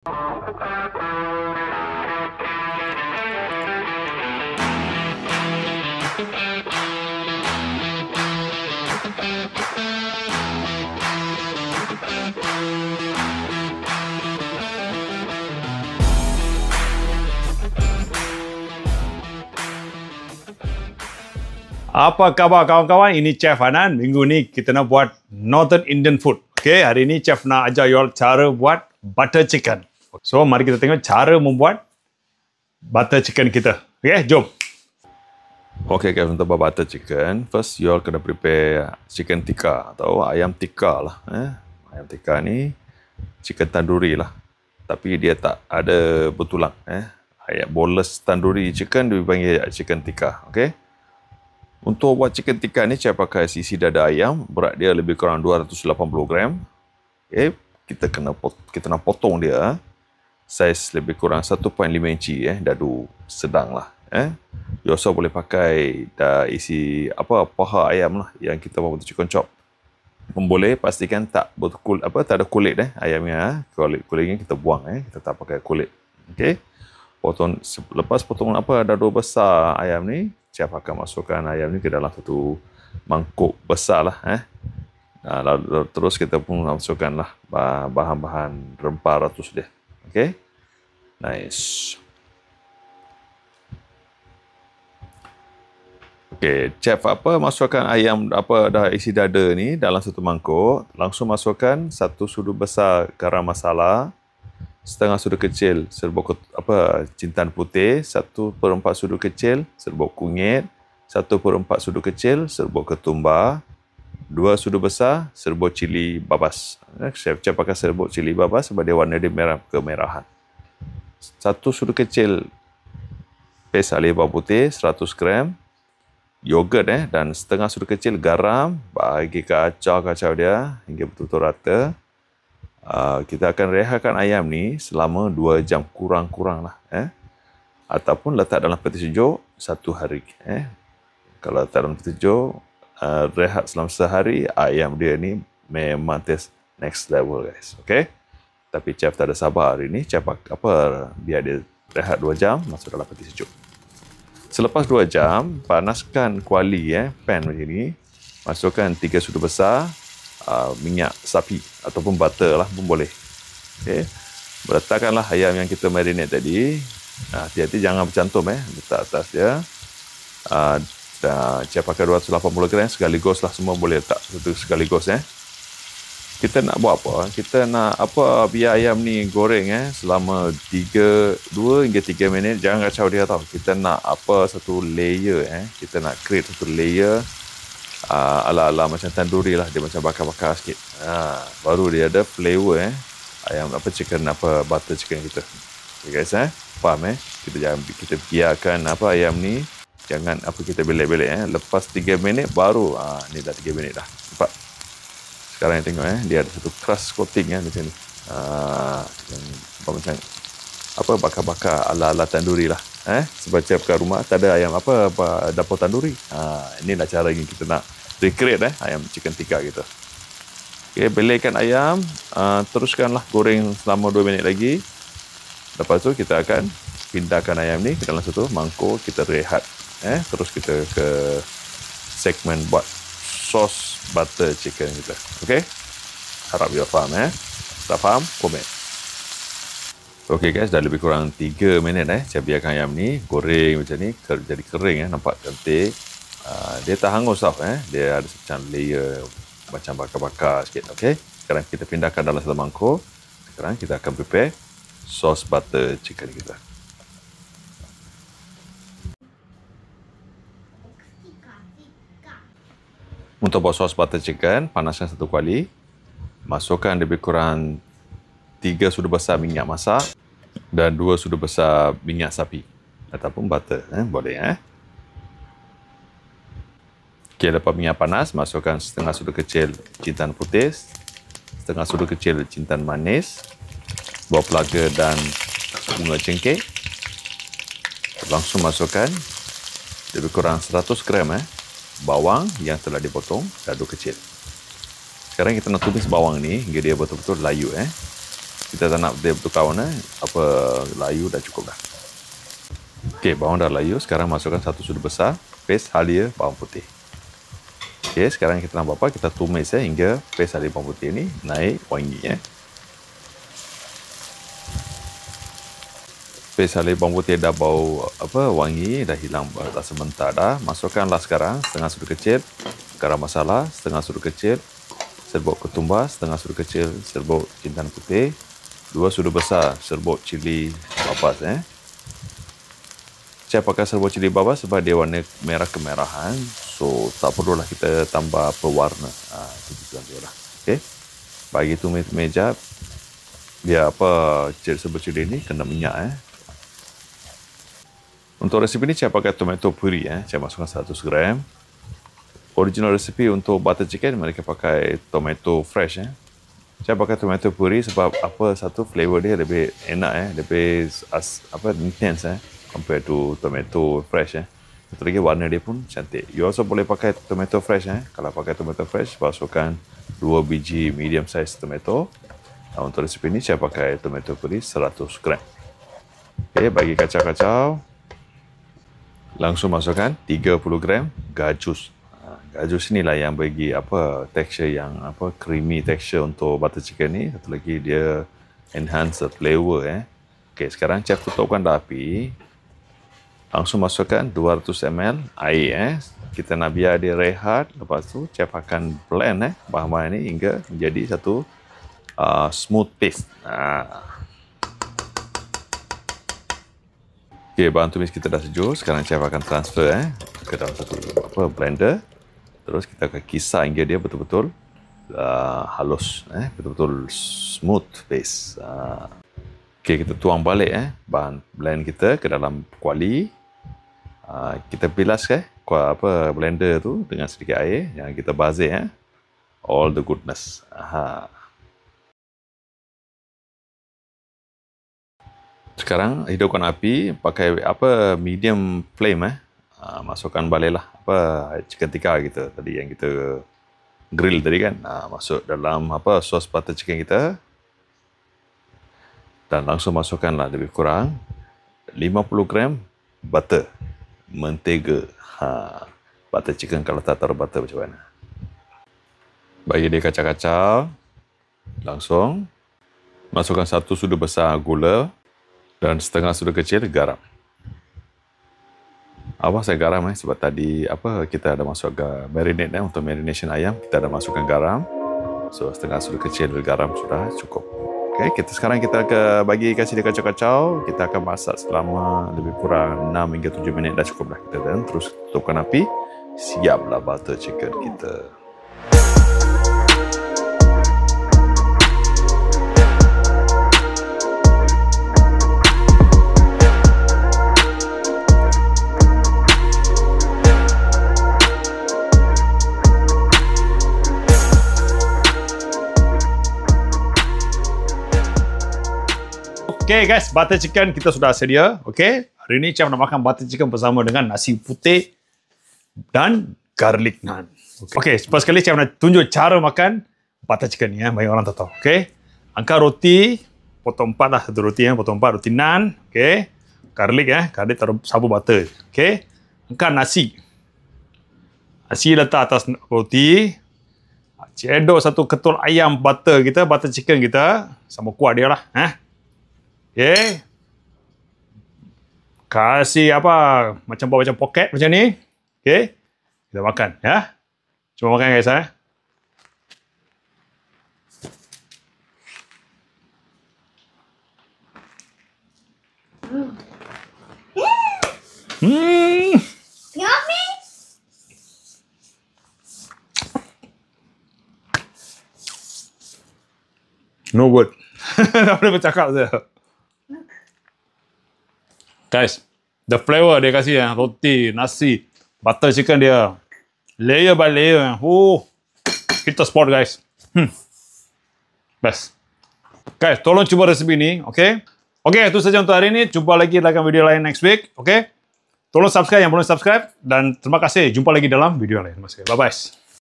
Apa khabar kawan-kawan? Ini Chef Hanan. Minggu ni kita nak buat Northern Indian food. Okey, hari ini Chef nak ajar you all cara buat butter chicken. So, mari kita tengok cara membuat butter chicken kita. Okey, jom. Okey guys, untuk buat butter chicken, first you all kena prepare chicken tikka atau ayam tikka lah. Ayam tikka ni chicken tandoori lah. Tapi dia tak ada bertulang. Ayam boneless tandoori chicken dipanggil chicken tikka. Okey. Untuk buat chicken tikka ni, saya pakai sisi dada ayam. Berat dia lebih kurang 280 gram. Okay. Kita nak potong dia. Saiz lebih kurang 1.5 inci. Dadu sedang lah. You also boleh pakai isi paha ayam lah. Yang kita buat chicken chop. Boleh pastikan tak ada kulit ayamnya. Kulitnya kita buang. Kita tak pakai kulit. Okay. Lepas potong dadu besar ayam ni, saya akan masukkan ayam ni ke dalam satu mangkuk besar lah. Lalu terus kita pun masukkan lah bahan-bahan rempah ratus dia. Okay. Nice. Okay, chef masukkan ayam dah isi dada ni dalam satu mangkuk. Langsung masukkan 1 sudu besar garam masala, setengah sudu kecil serbuk jintan putih, 1/4 sudu kecil serbuk kunyit, 1/4 sudu kecil serbuk ketumbar, 2 sudu besar serbuk cili babas. Chef pakai serbuk cili babas sebab dia warna dia merah kemerahan. 1 sudu kecil pes alih bawang putih 100 gram, yogurt dan setengah sudu kecil garam. Bagi kacau dia hingga betul-betul rata. Kita akan rehatkan ayam ni selama 2 jam kurang-kurang lah. Ataupun letak dalam peti sejuk 1 hari. Kalau letak dalam peti sejuk, rehat selama sehari, ayam dia ni memang taste next level guys. Okay? Tapi chef tak ada sabar hari ni. Chef biar dia rehat 2 jam, masuk dalam peti sejuk. Selepas 2 jam, panaskan kuali pan macam ni. Masukkan 3 sudu besar minyak sapi ataupun butter lah pun boleh. Okay. Letakkanlah ayam yang kita marinate tadi. Hati-hati jangan bercantum letak atas dia. Saya pakai 280 gram sekaligus lah, semua boleh letak satu sekaligus. Kita nak buat apa? Kita nak biar ayam ni goreng selama 2 hingga 3 minit. Jangan kacau dia tau. Kita nak satu layer kita nak create satu layer ala-ala macam tandoori lah, dia macam bakar-bakar sikit. Baru dia ada flavor ayam chicken butter chicken kita. Okay guys, faham kita biarkan ayam ni jangan kita belek-belek lepas 3 minit baru ni dah 3 minit dah. Nampak? Sekarang yang tengok dia ada satu crust coating macam ni. Macam bakar-bakar ala-ala tandoori lah. Sebab chef kat rumah tak ada ayam dapur tandoori. Inilah cara yang kita nak recreate ayam chicken tikka kita. Okay, belaikan ayam, teruskanlah goreng selama 2 minit lagi. Lepas tu kita akan pindahkan ayam ni ke dalam satu mangkuk, kita rehat. Terus kita ke segmen buat sos butter chicken kita. Okay? Harap you faham. Tak faham? Komen. Okey guys, dah lebih kurang 3 minit saya biarkan ayam ni goreng macam ni, jadi kering nampak cantik. Dia tak hangus tau dia ada macam layer macam bakar-bakar sikit. Okey, sekarang kita pindahkan dalam satu mangkuk. Sekarang kita akan prepare sos butter chicken kita. Untuk buat sos butter chicken, panaskan satu kuali. Masukkan lebih kurang 3 sudu besar minyak masak dan 2 sudu besar minyak sapi ataupun butter. Boleh. Okey, lepas minyak panas, masukkan setengah sudu kecil jintan putih, setengah sudu kecil jintan manis, buah pelaga dan bunga cengkeh. Langsung masukkan lebih kurang 100 gram bawang yang telah dipotong dadu kecil. Sekarang kita nak tumis bawang ni hingga dia betul-betul layu. Kita tak nak dia bertukar warna, apa layu dah cukup dah. Okey, bawang dah layu. Sekarang masukkan 1 sudu besar paste halia bawang putih. Okey, sekarang kita nak buat apa? Kita tumis hingga paste halia bawang putih ni naik wangi Paste halia bawang putih dah bau wangi, dah hilang rasa mentah dah. Masukkanlah sekarang setengah sudu kecil garam masala, setengah sudu kecil serbuk ketumbar, setengah sudu kecil serbuk jintan putih, 2 sudu besar serbuk cili babas Saya pakai serbuk cili babas sebab dia warna merah kemerahan. So, tak perlulah kita tambah pewarna. Itu tujuan dia lah. Okay. Bagi tumis meja, biar serbuk cili ni kena minyak Untuk resipi ni saya pakai tomato puri Saya masukkan 100 gram. Original resipi untuk butter chicken mereka pakai tomato fresh Saya pakai tomato puri sebab satu flavor dia lebih enak lebih intense compared to tomato fresh Satu lagi warna dia pun cantik. You also boleh pakai tomato fresh Kalau pakai tomato fresh, masukkan 2 biji medium size tomato. Untuk resipi ni saya pakai tomato puri 100 gram. Okay, bagi kacau-kacau, langsung masukkan 30 gram gajus. Gajus inilah yang bagi tekstur yang creamy tekstur untuk butter chicken ni. Satu lagi dia enhance the flavor Okay, sekarang chef tutupkan dah api. Langsung masukkan 200 ml air Kita nak biar dia rehat. Lepas tu chef akan blend bahan-bahan ni hingga menjadi satu smooth paste. Okay, bahan tumis kita dah sejuk. Sekarang chef akan transfer ke dalam satu blender. Terus kita akan kisar hingga dia betul-betul halus, betul-betul smooth paste. Okay, kita tuang balik bahan blend kita ke dalam kuali. Kita bilas blender tu dengan sedikit air. Jangan kita bazir all the goodness. Sekarang hidupkan api, pakai medium flame masukkan baliklah chicken tikka kita tadi yang kita grill tadi kan. Masuk dalam sos butter chicken kita. Dan langsung masukkanlah lebih kurang 50 gram butter, mentega. Butter chicken kalau tak taruh butter macam mana. Bagi dia kacau-kacau. Langsung masukkan 1 sudu besar gula dan setengah sudu kecil garam. Saya garam sebab tadi kita ada masuk marinade untuk marination ayam, kita ada masukkan garam. So setengah sudu kecil garam sudah cukup. Okay, sekarang kita akan kasih dia kacau-kacau. Kita akan masak selama lebih kurang 6 hingga 7 minit dah cukup dah kita. Dan terus tutupkan api. Siaplah butter chicken kita. Okay guys, butter chicken kita sudah sedia. Okay, hari ini Chef nak makan butter chicken bersama dengan nasi putih dan garlic naan. Okay, first sekali Chef nak tunjuk cara makan butter chicken ni bagi orang tak tahu. Okay, angkat roti, potong 4 lah satu roti potong 4 roti naan. Okay, garlic taruh sabut butter. Okay, angkat nasi. Nasi letak atas roti. Cedok satu ketul ayam butter chicken kita sama kuat dia lah. Okay. Kasih macam poket macam ni. Okay. Kita makan ya. Cuma makan guys Yummy. No word. Tak boleh bercakap saja. Guys, the flavor dia kasih roti, nasi, butter chicken dia. Layer by layer. Kita spot guys. Best. Guys, tolong cuba resipi ni, okay? Okay, itu saja untuk hari ini. Jumpa lagi dalam video lain next week, okay? Tolong subscribe yang belum subscribe dan terima kasih. Jumpa lagi dalam video lain. Terima kasih. Bye-bye.